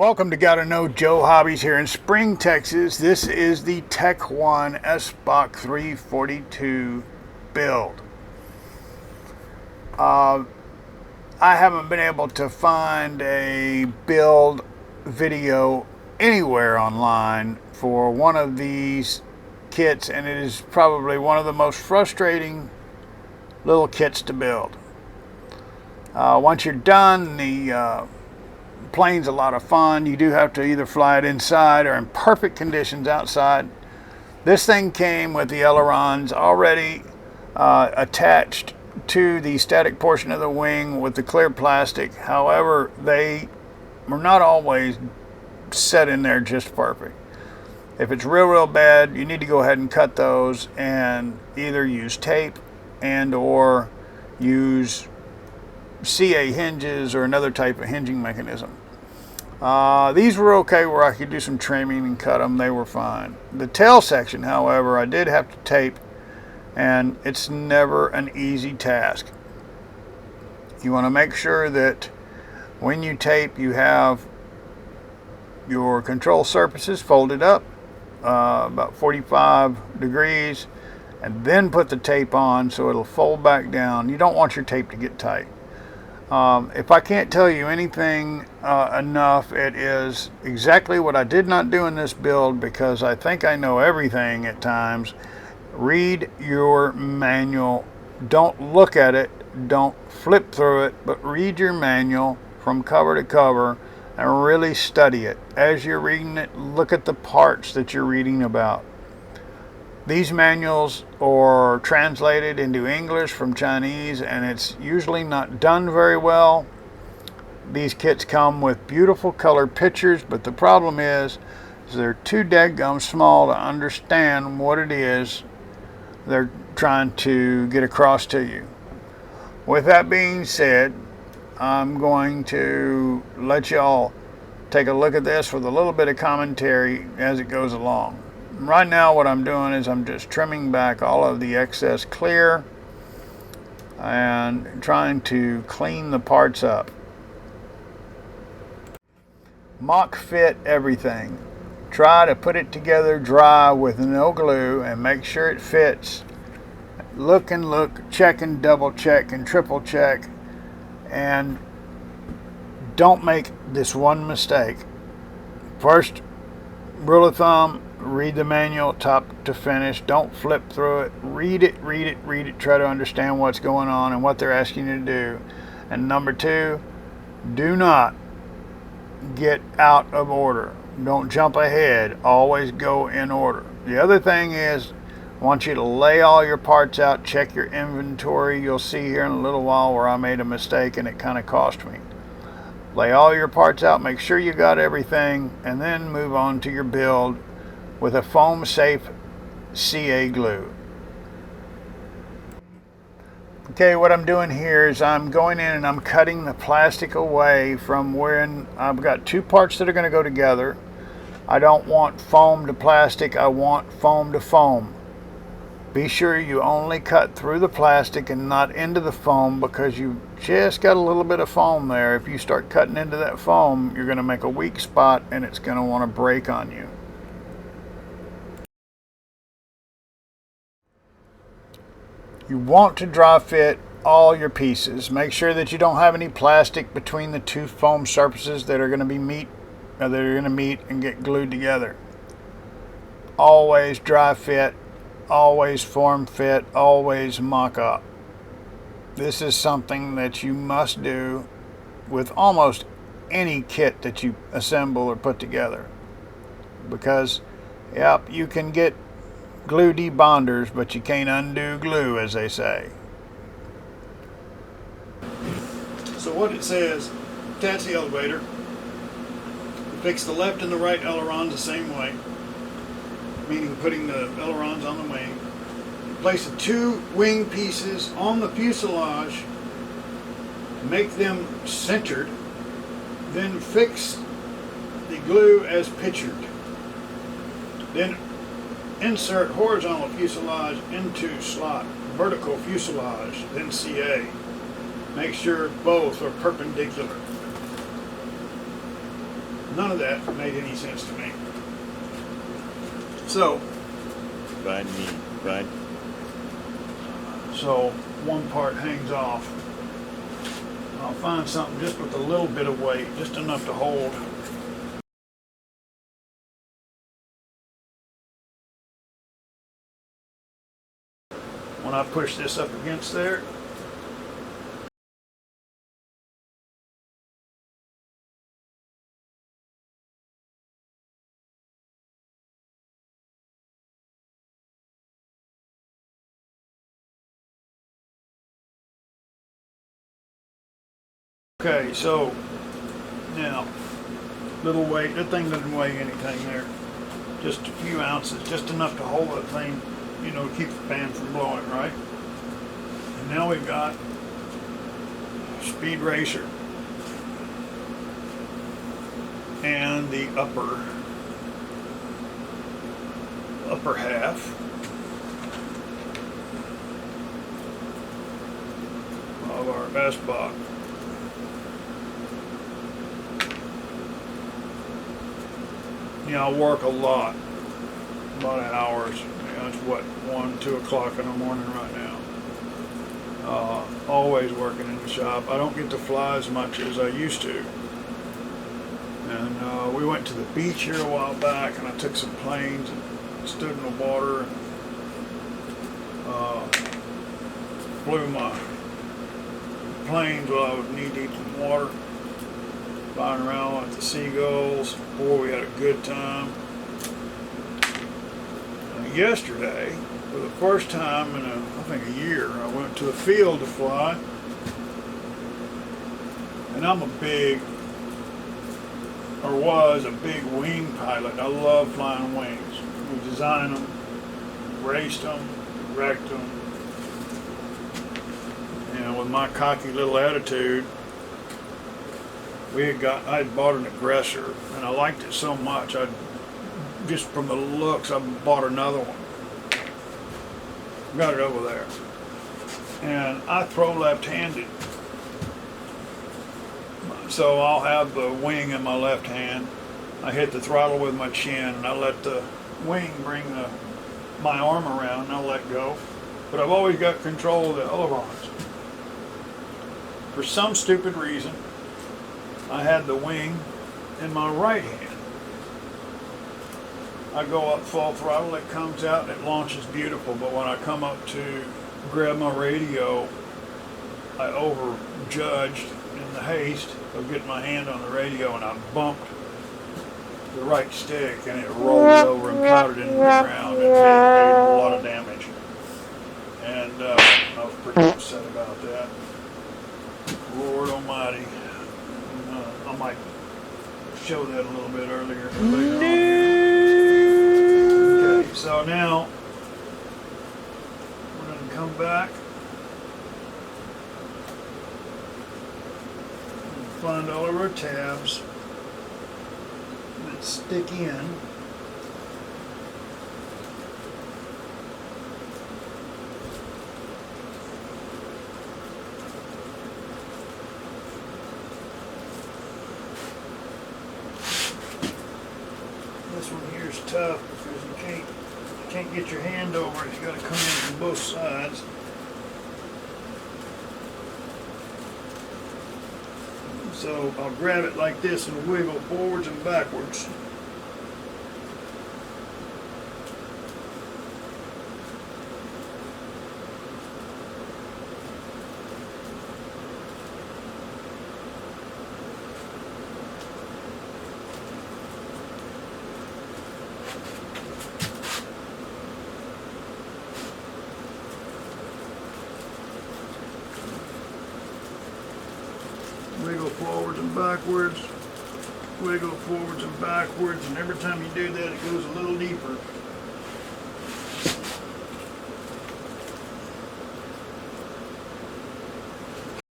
Welcome to Gotta Know Joe Hobbies here in Spring, Texas. This is the TechOne SBACH 342 build. I haven't been able to find a build video anywhere online for one of these kits, and it is probably one of the most frustrating little kits to build. Once you're done, the plane's a lot of fun. You do have to either fly it inside or in perfect conditions outside. This thing came with the ailerons already attached to the static portion of the wing with the clear plastic. However, they were not always set in there just perfect. If it's real bad, you need to go ahead and cut those and either use tape and or use ffiA hinges or another type of hinging mechanism. These were okay where I could do some trimming and cut them. They were fine. The tail section, however, I did have to tape, and it's never an easy task. You want to make sure that when you tape, you have your control surfaces folded up about 45 degrees, and then put the tape on so it'll fold back down. You don't want your tape to get tight. If I can't tell you anything enough, it is exactly what I did not do in this build, because I think I know everything at times. Read your manual. Don't look at it. Don't flip through it, but read your manual from cover to cover and really study it. As you're reading it, look at the parts that you're reading about. These manuals are translated into English from Chinese, and it's usually not done very well. These kits come with beautiful color pictures, but the problem is they're too dadgum small to understand what it is they're trying to get across to you. With that being said, I'm going to let y'all take a look at this with a little bit of commentary as it goes along. Right now what I'm doing is I'm just trimming back all of the excess clear and trying to clean the parts up. Mock fit everything. Try to put it together dry with no glue and make sure it fits. Look and look, check and double check and triple check, and don't make this one mistake. First rule of thumb, read the manual top to finish. Don't flip through it. Read it. Try to understand what's going on and what they're asking you to do. And number two, do not get out of order. Don't jump ahead. Always go in order. The other thing is, I want you to lay all your parts out. Check your inventory. You'll see here in a little while where I made a mistake and it kind of cost me. Lay all your parts out. Make sure you got everything, and then move on to your build with a foam safe ffiA glue. Okay, what I'm doing here is I'm going in and I'm cutting the plastic away from when I've got two parts that are going to go together. I don't want foam to plastic, I want foam to foam. Be sure you only cut through the plastic and not into the foam, because you just got a little bit of foam there. If you start cutting into that foam, you're going to make a weak spot and it's going to want to break on you. You want to dry fit all your pieces. Make sure that you don't have any plastic between the two foam surfaces that are going to meet and get glued together. Always dry fit, always form fit, always mock up. This is something that you must do with almost any kit that you assemble or put together, because you can get glue debonders, but you can't undo glue, as they say. So what it says, attach the elevator. Fix the left and the right ailerons the same way, meaning putting the ailerons on the wing. Place the two wing pieces on the fuselage, make them centered, then fix the glue as pictured. Then insert horizontal fuselage into slot, vertical fuselage, then ffiA. Make sure both are perpendicular. None of that made any sense to me. So, so one part hangs off. I'll find something just with a little bit of weight, just enough to hold. When I push this up against there, okay, so now, little weight, that thing doesn't weigh anything there. Just a few ounces, just enough to hold that thing, you know, keep the fan from blowing, right? And now we've got Speed Racer and the upper half of our SBACH. Yeah, I work a lot of hours. You know, it's what, 1, 2 o'clock in the morning right now. Always working in the shop. I don't get to fly as much as I used to. And we went to the beach here a while back, and I took some planes and stood in the water and flew my planes while I was knee deep in water, flying around with the seagulls. Boy, we had a good time. Yesterday, for the first time in I think a year, I went to a field to fly. And I'm a big, or was a big wing pilot. I love flying wings. We designed them, raced them, wrecked them. And with my cocky little attitude, I had bought an Aggressor, and I liked it so much, just from the looks, I bought another one. Got it over there. And I throw left-handed. So I'll have the wing in my left hand. I hit the throttle with my chin, and I let the wing bring my arm around, and I'll let go. But I've always got control of the ailerons. For some stupid reason, I had the wing in my right hand. I go up full throttle, it comes out, and it launches beautiful. But when I come up to grab my radio, I overjudged in the haste of getting my hand on the radio, and I bumped the right stick, and it rolled over and plowed it into the ground, and it made a lot of damage. And I was pretty upset about that. Lord Almighty. I might show that a little bit later on. Okay, so now we're going to come back and find all of our tabs that stick in. This one here is tough because you can't get your hand over it. You got to come in from both sides. So I'll grab it like this and wiggle forwards and backwards. Wiggle forwards and backwards, wiggle forwards and backwards, and every time you do that it goes a little deeper.